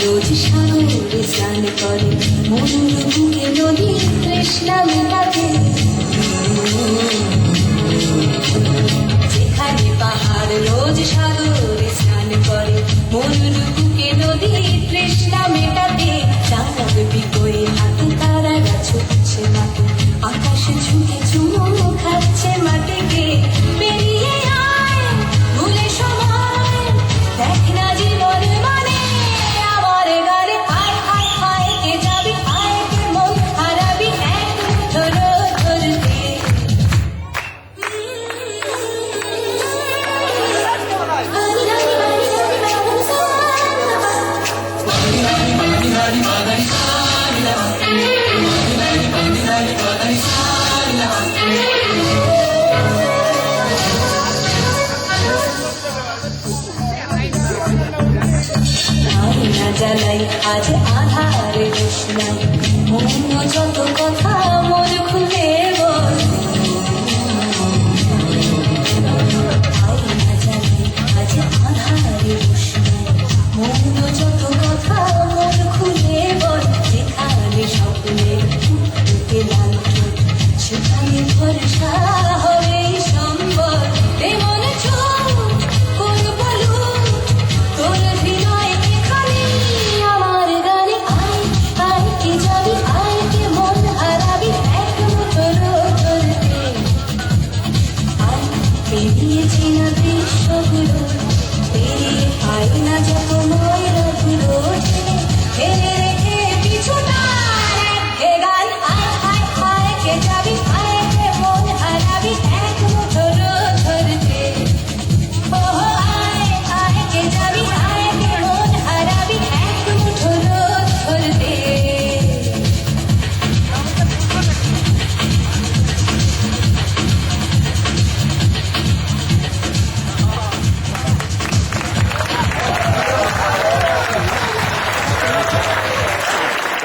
রোজ সাগরে স্নান করে মনুর বুকে নদী তৃষ্ণা মেটাতে যেখানে পাহাড় রোজ সাগরে স্নান করে মনুর বুকে নদী তৃষ্ণা মেটাতে চাঁদ বিকোয়ে হাতে তারারা ছুটছে মাঠে আকাশ ঝুঁকে চুমু খাচ্ছে মাটিকে পেরিয়ে আয় ভুলে সময় দেখ না জীবন মানে আমার গানে আয় আয় আয় কে যাবি আয় কে মন হারাবি এক ধরো ধরতে জ্বালাই আজ